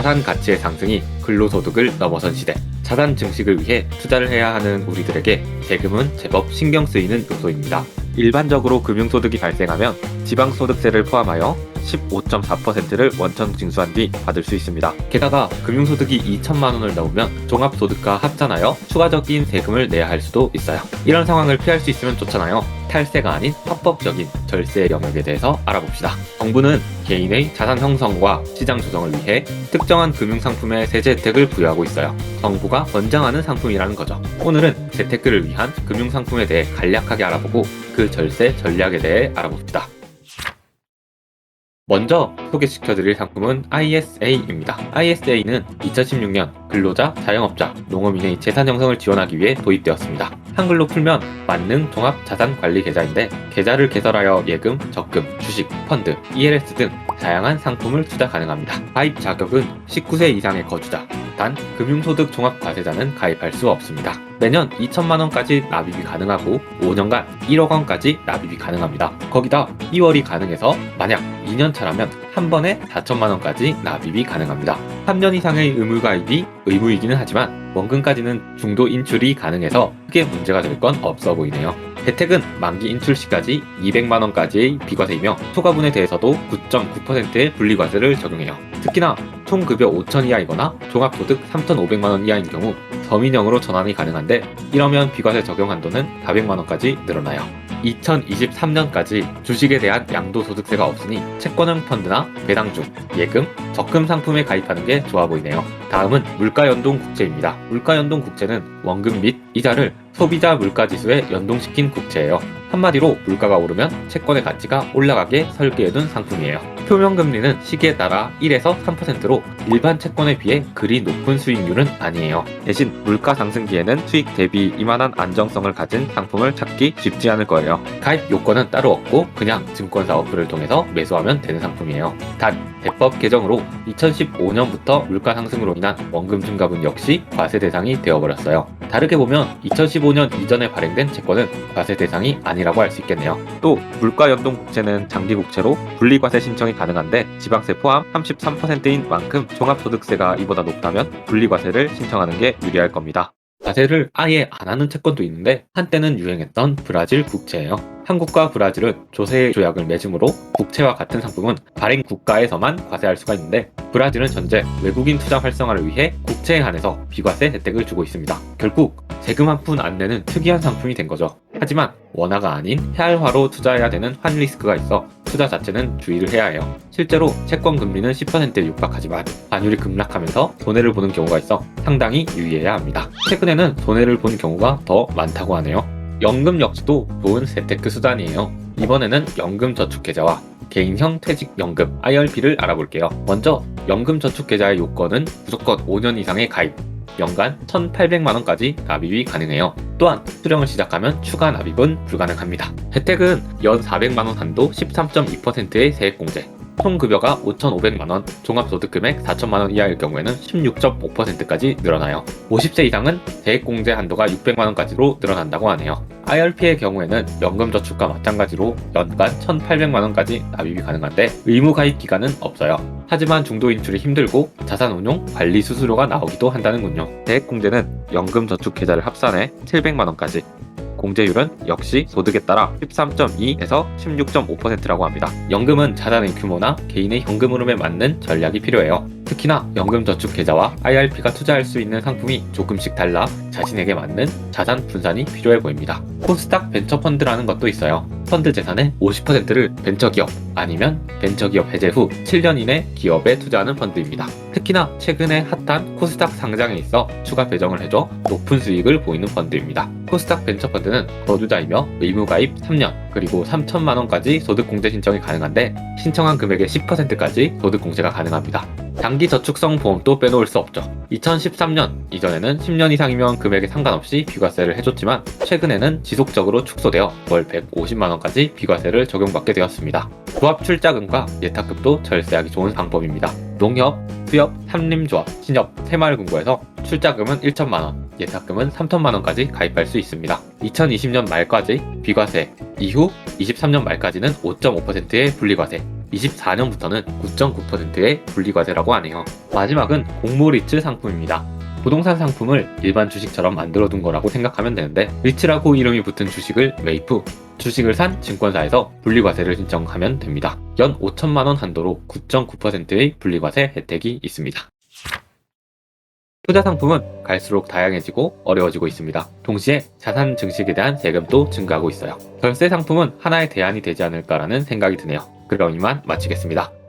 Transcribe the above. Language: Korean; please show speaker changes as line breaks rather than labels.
자산 가치의 상승이 근로소득을 넘어선 시대, 자산 증식을 위해 투자를 해야 하는 우리들에게 세금은 제법 신경 쓰이는 요소입니다. 일반적으로 금융소득이 발생하면 지방소득세를 포함하여 15.4%를 원천 징수한 뒤 받을 수 있습니다. 게다가 금융소득이 2천만 원을 넘으면 종합소득과 합산하여 추가적인 세금을 내야 할 수도 있어요. 이런 상황을 피할 수 있으면 좋잖아요. 탈세가 아닌 합법적인 절세 영역에 대해서 알아봅시다. 정부는 개인의 자산 형성과 시장 조정을 위해 특정한 금융상품에 세제 혜택을 부여하고 있어요. 정부가 권장하는 상품이라는 거죠. 오늘은 재테크를 위한 금융상품에 대해 간략하게 알아보고 그 절세 전략에 대해 알아봅시다. 먼저 소개시켜드릴 상품은 ISA입니다. ISA는 2016년 근로자, 자영업자, 농업인의 재산 형성을 지원하기 위해 도입되었습니다. 한글로 풀면 만능 종합 자산 관리 계좌인데 계좌를 개설하여 예금, 적금, 주식, 펀드, ELS 등 다양한 상품을 투자 가능합니다. 가입 자격은 19세 이상의 거주자, 단 금융소득 종합과세자는 가입할 수 없습니다. 매년 2천만 원까지 납입이 가능하고 5년간 1억 원까지 납입이 가능합니다. 거기다 2월이 가능해서 만약 2년 차라면 한 번에 4천만 원까지 납입이 가능합니다. 3년 이상의 의무 가입이 의무이기는 하지만 원금까지는 중도 인출이 가능해서 크게 문제가 될 건 없어 보이네요. 혜택은 만기 인출 시까지 200만 원까지의 비과세이며 초과분에 대해서도 9.9%의 분리과세를 적용해요. 특히나 총급여 5천 이하이거나 종합소득 3,500만 원 이하인 경우 서민형으로 전환이 가능한데 이러면 비과세 적용 한도는 400만 원까지 늘어나요. 2023년까지 주식에 대한 양도소득세가 없으니 채권형 펀드나 배당주, 예금, 적금 상품에 가입하는 게 좋아 보이네요. 다음은 물가연동국채입니다. 물가연동국채는 원금 및 이자를 소비자 물가지수에 연동시킨 국채예요. 한마디로 물가가 오르면 채권의 가치가 올라가게 설계해둔 상품이에요. 표면금리는 시기에 따라 1에서 3%로 일반 채권에 비해 그리 높은 수익률은 아니에요. 대신 물가 상승기에는 수익 대비 이만한 안정성을 가진 상품을 찾기 쉽지 않을 거예요. 가입 요건은 따로 없고 그냥 증권사 어플을 통해서 매수하면 되는 상품이에요. 단 대법 개정으로 2015년부터 물가 상승으로 인한 원금 증가분 역시 과세 대상이 되어버렸어요. 다르게 보면 2015년 이전에 발행된 채권은 과세 대상이 아니라고 할 수 있겠네요. 또 물가연동국채는 장기국채로 분리과세 신청이 가능한데 지방세 포함 33%인 만큼 종합소득세가 이보다 높다면 분리과세를 신청하는 게 유리할 겁니다. 과세를 아예 안 하는 채권도 있는데 한때는 유행했던 브라질 국채예요. 한국과 브라질은 조세 조약을 맺음으로 국채와 같은 상품은 발행 국가에서만 과세할 수가 있는데 브라질은 현재 외국인 투자 활성화를 위해 국채에 한해서 비과세 혜택을 주고 있습니다. 결국 세금 한 푼 안 내는 특이한 상품이 된 거죠. 하지만 원화가 아닌 해알화로 투자해야 되는 환 리스크가 있어 투자 자체는 주의를 해야 해요. 실제로 채권 금리는 10%에 육박하지만 환율이 급락하면서 손해를 보는 경우가 있어 상당히 유의해야 합니다. 최근에는 손해를 본 경우가 더 많다고 하네요. 연금 역시도 좋은 재테크 수단이에요. 이번에는 연금저축계좌와 개인형 퇴직연금 IRP를 알아볼게요. 먼저 연금저축계좌의 요건은 무조건 5년 이상의 가입, 연간 1,800만원까지 납입이 가능해요. 또한 수령을 시작하면 추가 납입은 불가능합니다. 혜택은 연 400만원 한도 13.2%의 세액공제, 총급여가 5,500만원, 종합소득금액 4천만원 이하일 경우에는 16.5%까지 늘어나요. 50세 이상은 세액공제 한도가 600만원까지로 늘어난다고 하네요. IRP의 경우에는 연금저축과 마찬가지로 연간 1,800만원까지 납입이 가능한데 의무가입 기간은 없어요. 하지만 중도 인출이 힘들고 자산운용, 관리 수수료가 나오기도 한다는군요. 세액공제는 연금저축계좌를 합산해 700만원까지, 공제율은 역시 소득에 따라 13.2에서 16.5%라고 합니다. 연금은 자산의 규모나 개인의 현금 흐름에 맞는 전략이 필요해요. 특히나 연금저축계좌와 IRP가 투자할 수 있는 상품이 조금씩 달라 자신에게 맞는 자산 분산이 필요해 보입니다. 코스닥 벤처펀드라는 것도 있어요. 펀드 재산의 50%를 벤처기업 아니면 벤처기업 해제 후 7년 이내 기업에 투자하는 펀드입니다. 특히나 최근에 핫한 코스닥 상장에 있어 추가 배정을 해줘 높은 수익을 보이는 펀드입니다. 코스닥 벤처펀드는 거주자이며 의무가입 3년 그리고 3천만원까지 소득공제 신청이 가능한데 신청한 금액의 10%까지 소득공제가 가능합니다. 장기저축성 보험도 빼놓을 수 없죠. 2013년 이전에는 10년 이상이면 금액에 상관없이 비과세를 해줬지만 최근에는 지속적으로 축소되어 월 150만원까지 비과세를 적용받게 되었습니다. 조합 출자금과 예탁금도 절세하기 좋은 방법입니다. 농협, 수협, 산림조합, 신협, 새마을금고에서 출자금은 1천만원, 예탁금은 3천만원까지 가입할 수 있습니다. 2020년 말까지 비과세, 이후 23년 말까지는 5.5%의 분리과세, 24년부터는 9.9%의 분리과세라고 하네요. 마지막은 공모리츠 상품입니다. 부동산 상품을 일반 주식처럼 만들어둔 거라고 생각하면 되는데, 리츠라고 이름이 붙은 주식을 매입 후 주식을 산 증권사에서 분리과세를 신청하면 됩니다. 연 5천만 원 한도로 9.9%의 분리과세 혜택이 있습니다. 투자 상품은 갈수록 다양해지고 어려워지고 있습니다. 동시에 자산 증식에 대한 세금도 증가하고 있어요. 절세 상품은 하나의 대안이 되지 않을까라는 생각이 드네요. 그럼 이만 마치겠습니다.